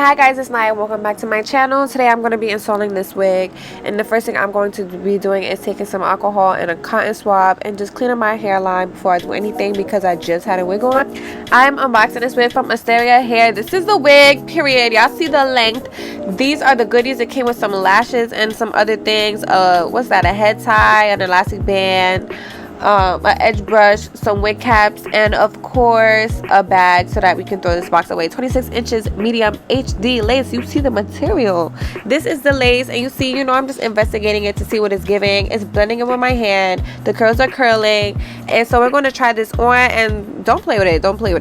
Hi guys, it's Naya. Welcome back to my channel. Today I'm going to be installing this wig, and the first thing I'm going to be doing is taking some alcohol and a cotton swab and just cleaning my hairline before I do anything because I just had a wig on. I'm unboxing this wig from Asteria Hair. This is the wig, period. Y'all see the length. These are the goodies. It came with some lashes and some other things. What's that? A head tie, an elastic band, an edge brush, some wig caps, and of course a bag so that we can throw this box away. 26 inches medium HD lace. You see the material. This is the lace, and you see, I'm just investigating it to see what it's giving. It's blending it with my hand. The curls are curling, and so we're going to try this on. And don't play with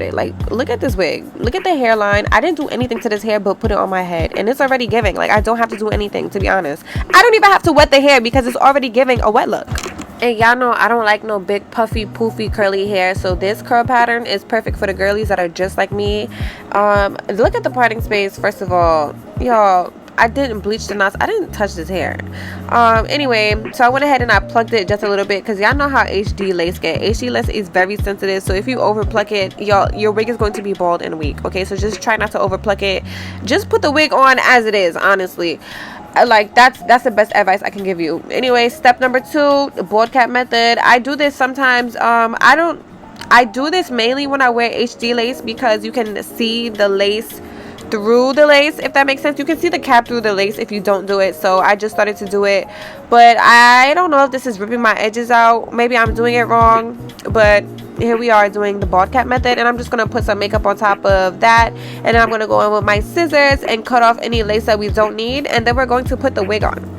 it. Like, look at this wig, look at the hairline. I didn't do anything to this hair but put it on my head, and it's already giving. Like, I don't have to do anything, to be honest. I don't even have to wet the hair because it's already giving a wet look. And y'all know I don't like no big puffy poofy curly hair, so this curl pattern is perfect for the girlies that are just like me. Look at the parting space. First of all, y'all, I didn't bleach the knots. I didn't touch this hair. Anyway, so I went ahead and I plucked it just a little bit because y'all know how HD lace get. HD lace is very sensitive, so if you over pluck it, y'all, your wig is going to be bald in a week. Okay, so just try not to over pluck it. Just put the wig on as it is, honestly. Like, that's the best advice I can give you. Anyway, step number 2, the board cap method. I do this sometimes. I do this mainly when I wear HD lace because you can see the lace through the lace, if that makes sense. You can see the cap through the lace if you don't do it. So I just started to do it, but I don't know if this is ripping my edges out. Maybe I'm doing it wrong, but here we are doing the bald cap method, and I'm just gonna put some makeup on top of that, and then I'm gonna go in with my scissors and cut off any lace that we don't need, and then we're going to put the wig on.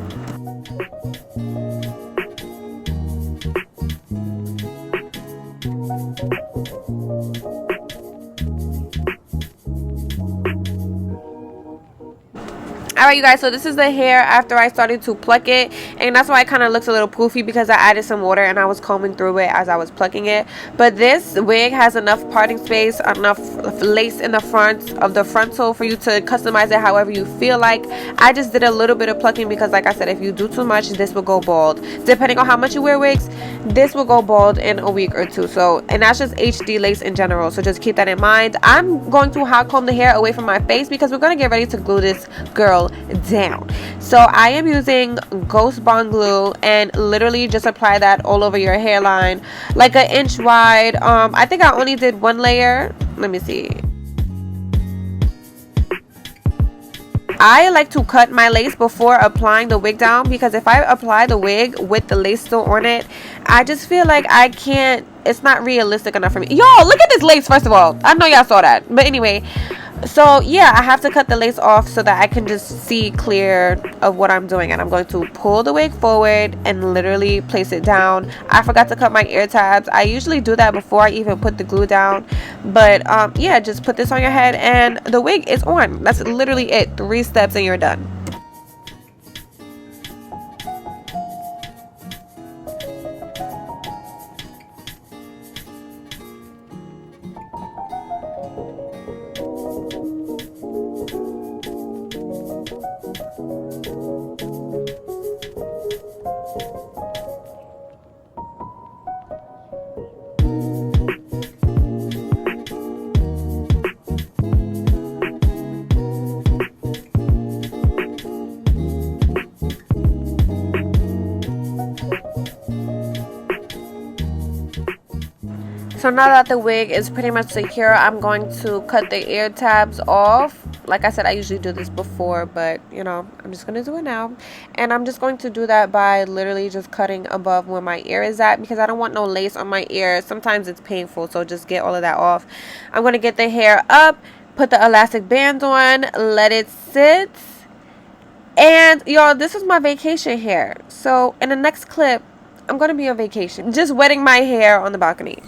Alright, you guys, so this is the hair after I started to pluck it, and that's why it kind of looks a little poofy because I added some water and I was combing through it as I was plucking it. But this wig has enough parting space, enough lace in the front of the frontal for you to customize it however you feel like. I just did a little bit of plucking because, like I said, if you do too much, this will go bald. Depending on how much you wear wigs, this will go bald in a week or two. So, and that's just HD lace in general, so just keep that in mind. I'm going to hot comb the hair away from my face because we're going to get ready to glue this girl down. So I am using Ghost Bond glue, and literally just apply that all over your hairline, like an inch wide. I think I only did one layer. Let me see. I like to cut my lace before applying the wig down because if I apply the wig with the lace still on it, I just feel like I can't, it's not realistic enough for me. Y'all, look at this lace, first of all. I know y'all saw that, but anyway, so yeah, I have to cut the lace off so that I can just see clear of what I'm doing, and I'm going to pull the wig forward and literally place it down. I forgot to cut my ear tabs. I usually do that before I even put the glue down, but yeah, just put this on your head and the wig is on. That's literally it. 3 steps and you're done. So now that the wig is pretty much secure, I'm going to cut the ear tabs off. Like I said, I usually do this before, but I'm just going to do it now. And I'm just going to do that by literally just cutting above where my ear is at because I don't want no lace on my ear. Sometimes it's painful, so just get all of that off. I'm going to get the hair up, put the elastic band on, let it sit. And y'all, this is my vacation hair. So in the next clip, I'm going to be on vacation, just wetting my hair on the balcony.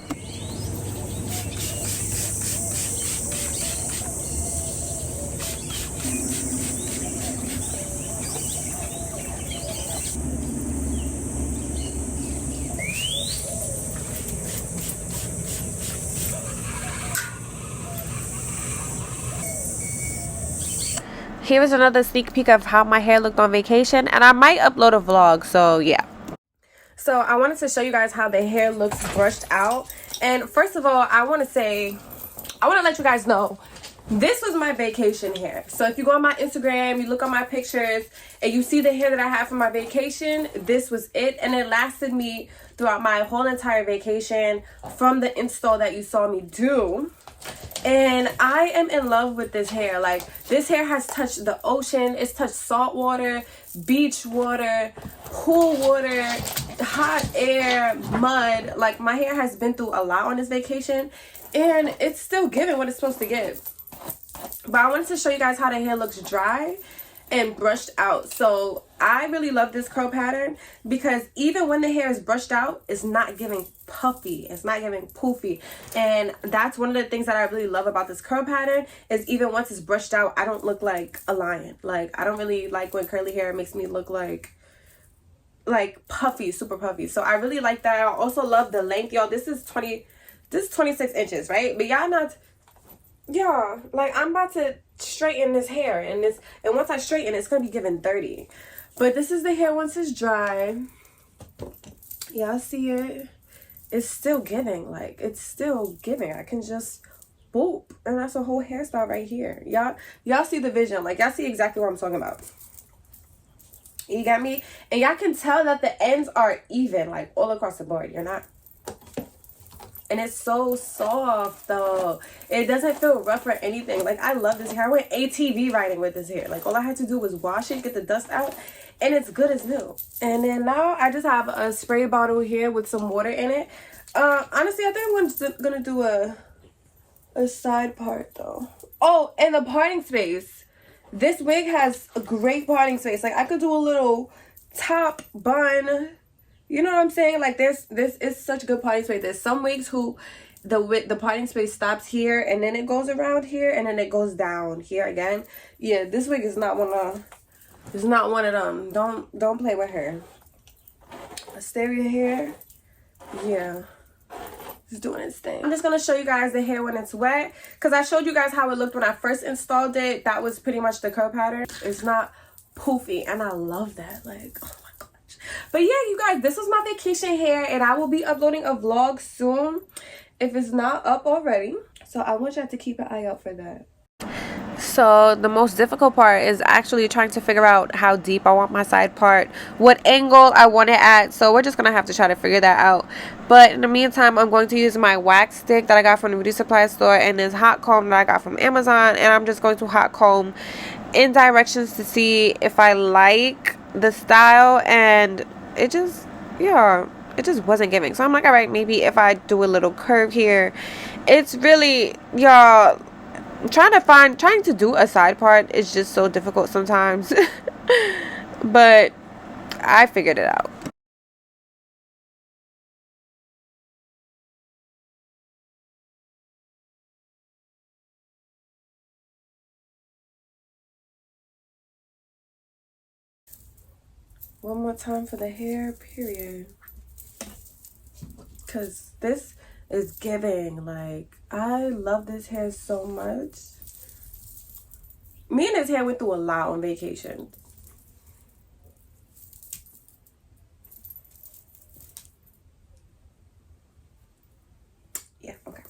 Here is another sneak peek of how my hair looked on vacation, and I might upload a vlog, so yeah. So I wanted to show you guys how the hair looks brushed out. And first of all, I want to let you guys know This was my vacation hair. So if you go on my Instagram, you look on my pictures, and you see the hair that I had for my vacation, this was it. And it lasted me throughout my whole entire vacation from the install that you saw me do. And I am in love with this hair. Like, this hair has touched the ocean. It's touched salt water, beach water, pool water, hot air, mud. Like, my hair has been through a lot on this vacation, and it's still giving what it's supposed to give. But I wanted to show you guys how the hair looks dry and brushed out. So I really love this curl pattern because even when the hair is brushed out, it's not giving puffy, it's not giving poofy. And that's one of the things that I really love about this curl pattern, is even once it's brushed out, I don't look like a lion. Like, I don't really like when curly hair makes me look like puffy, super puffy. So I really like that. I also love the length, y'all. This is 26 inches, right? But y'all, like, I'm about to straighten this hair, and once I straighten it's gonna be giving 30. But this is the hair once it's dry. Y'all see it? It's still giving. Like, it's still giving. I can just boop, and that's a whole hairstyle right here. Y'all see the vision. Like, y'all see exactly what I'm talking about. You got me? And y'all can tell that the ends are even, like, all across the board. You're not. And it's so soft, though. It doesn't feel rough or anything. Like, I love this hair. I went ATV riding with this hair. Like, all I had to do was wash it, get the dust out, and it's good as new. And then now I just have a spray bottle here with some water in it. Honestly, I think I'm gonna do a side part, though. Oh, and the parting space. This wig has a great parting space. Like, I could do a little top bun. You know what I'm saying? Like, this is such good parting space. There's some wigs who the parting space stops here, and then it goes around here, and then it goes down here again. Yeah, this wig is not one of them. Don't play with her. Asteria hair. Yeah. It's doing its thing. I'm just gonna show you guys the hair when it's wet, because I showed you guys how it looked when I first installed it. That was pretty much the curl pattern. It's not poofy, and I love that. Like, oh my gosh. But yeah, you guys, this was my vacation hair, and I will be uploading a vlog soon if it's not up already. So I want y'all to keep an eye out for that. So the most difficult part is actually trying to figure out how deep I want my side part, what angle I want it at. So we're just gonna have to try to figure that out. But in the meantime, I'm going to use my wax stick that I got from the beauty supply store and this hot comb that I got from Amazon, and I'm just going to hot comb in directions to see if I like the style. And it just wasn't giving. So I'm like, all right, maybe if I do a little curve here. It's really, y'all, trying to do a side part is just so difficult sometimes. But I figured it out. One more time for the hair, period. Because this is giving. Like, I love this hair so much. Me and this hair went through a lot on vacation. Yeah, okay.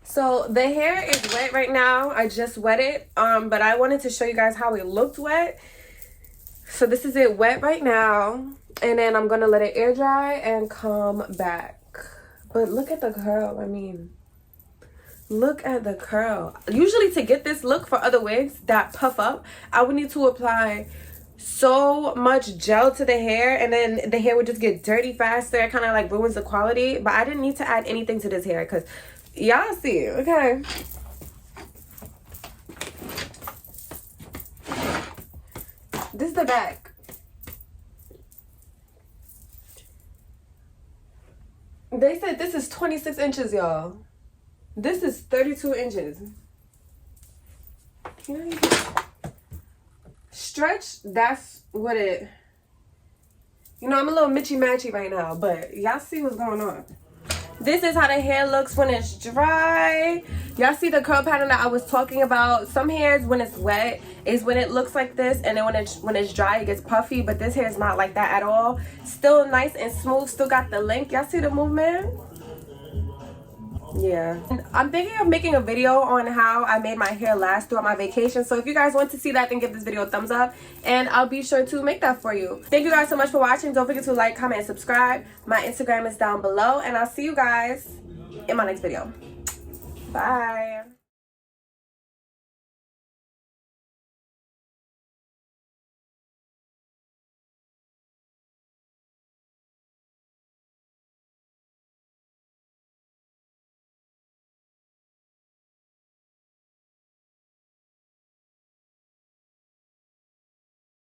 So the hair is wet right now. I just wet it, but I wanted to show you guys how it looked wet. So this is it wet right now, and then I'm gonna let it air dry and come back. But look at the curl. I mean, look at the curl. Usually to get this look for other wigs that puff up, I would need to apply so much gel to the hair, and then the hair would just get dirty faster. It kind of like ruins the quality. But I didn't need to add anything to this hair because y'all see it. Okay, this is the back. They said this is 26 inches, y'all. This is 32 inches. You know, stretch, that's what it... You know, I'm a little mitchy-matchy right now, but y'all see what's going on. This is how the hair looks when it's dry. Y'all see the curl pattern that I was talking about? Some hairs, when it's wet, is when it looks like this, and then when it's dry, it gets puffy. But this hair is not like that at all. Still nice and smooth. Still got the length. Y'all see the movement? Yeah, I'm thinking of making a video on how I made my hair last throughout my vacation. So if you guys want to see that, then give this video a thumbs up, and I'll be sure to make that for you. Thank you guys so much for watching. Don't forget to like, comment, and subscribe. My Instagram is down below, and I'll see you guys in my next video. Bye.